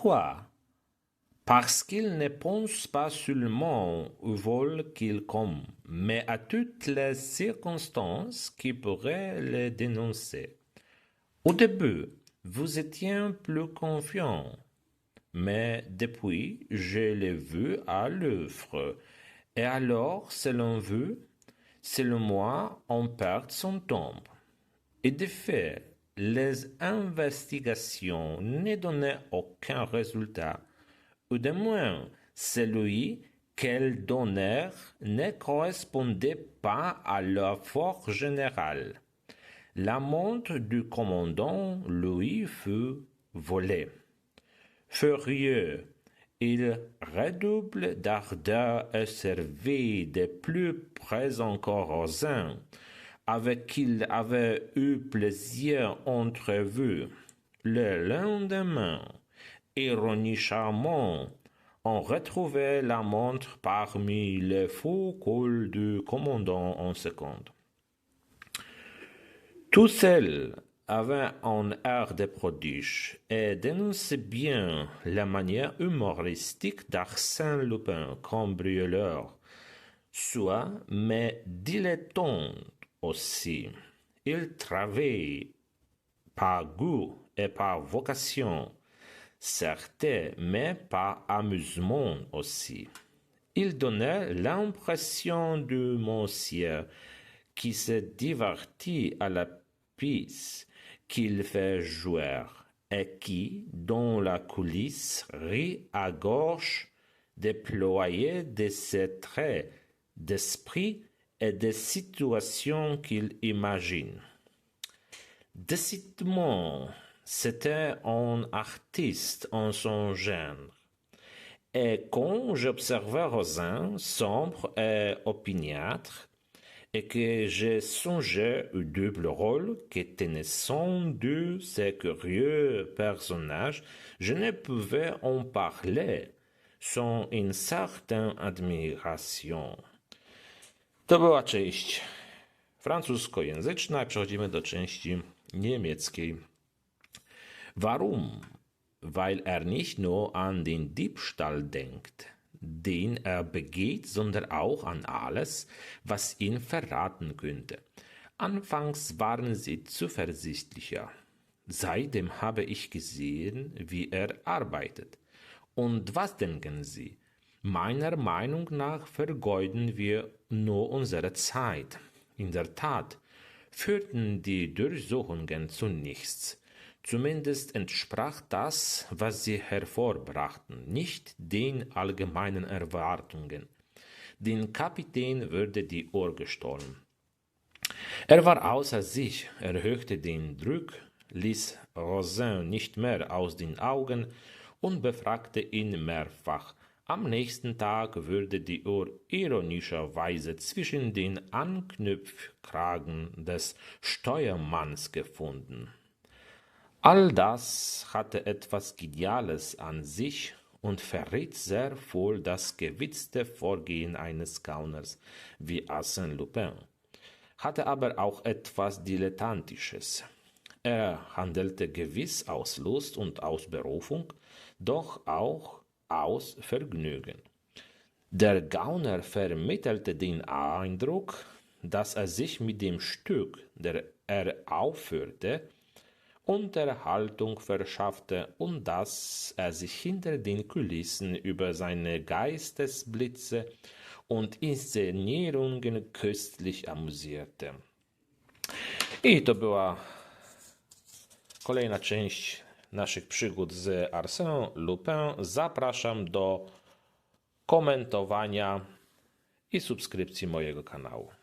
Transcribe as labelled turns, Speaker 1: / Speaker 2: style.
Speaker 1: Pourquoi? Parce qu'il ne pense pas seulement au vol qu'il commet, mais à toutes les circonstances qui pourraient le dénoncer. Au début, vous étiez plus confiant, mais depuis, je l'ai vu à l'œuvre. Et alors, selon vous, selon moi, on perd son temps. Et de fait, les investigations ne donnaient aucun résultat, ou du moins celui qu'elles donnèrent ne correspondait pas à l'effort général. La montre du commandant Louis fut volée. Furieux, il redouble d'ardeur et servit de plus près encore Rosin, avec qui il avait eu plaisir entrevu. Le lendemain, ironie charmante, on retrouvait la montre parmi les faux cols du commandant en seconde. Tout seul avait un air de prodige et dénonçait bien la manière humoristique d'Arsène Lupin, cambrioleur, soit, mais dilettante aussi. Il travaillait par goût et par vocation, certes, mais par amusement aussi. Il donnait l'impression du monsieur qui se divertit à la pièce qu'il fait jouer et qui, dans la coulisse, rit à gauche déployé de ses traits d'esprit et des situations qu'il imagine. Décidément, c'était un artiste en son genre. Et quand j'observais Rosin, sombre et opiniâtre, et que je songeais au double rôle que tenait sans doute ce curieux personnage, je ne pouvais en parler sans une certaine admiration. To była część francuskojęzyczna. Przechodzimy do części niemieckiej. Warum? Weil er nicht nur an den Diebstahl denkt, den er begeht, sondern auch an alles, was ihn verraten könnte. Anfangs waren sie zuversichtlicher. Seitdem habe ich gesehen, wie er arbeitet. Und was denken Sie? Meiner Meinung nach vergeuden wir nur unsere Zeit. In der Tat führten die Durchsuchungen zu nichts. Zumindest entsprach das, was sie hervorbrachten, nicht den allgemeinen Erwartungen. Dem Kapitän wurde die Uhr gestohlen. Er war außer sich, erhöhte den Druck, ließ Rosin nicht mehr aus den Augen und befragte ihn mehrfach. Am nächsten Tag wurde die Uhr ironischerweise zwischen den Anknüpfkragen des Steuermanns gefunden. All das hatte etwas Geniales an sich und verriet sehr wohl das gewitzte Vorgehen eines Gauners wie Arsène Lupin, hatte aber auch etwas Dilettantisches. Er handelte gewiss aus Lust und aus Berufung, doch auch aus Vergnügen. Der Gauner vermittelte den Eindruck, dass er sich mit dem Stück, der er aufführte, Unterhaltung verschaffte und dass er sich hinter den Kulissen über seine Geistesblitze und Inszenierungen köstlich amüsierte. I to była kolejna część naszych przygód z Arsène Lupin. Zapraszam do komentowania i subskrypcji mojego kanału.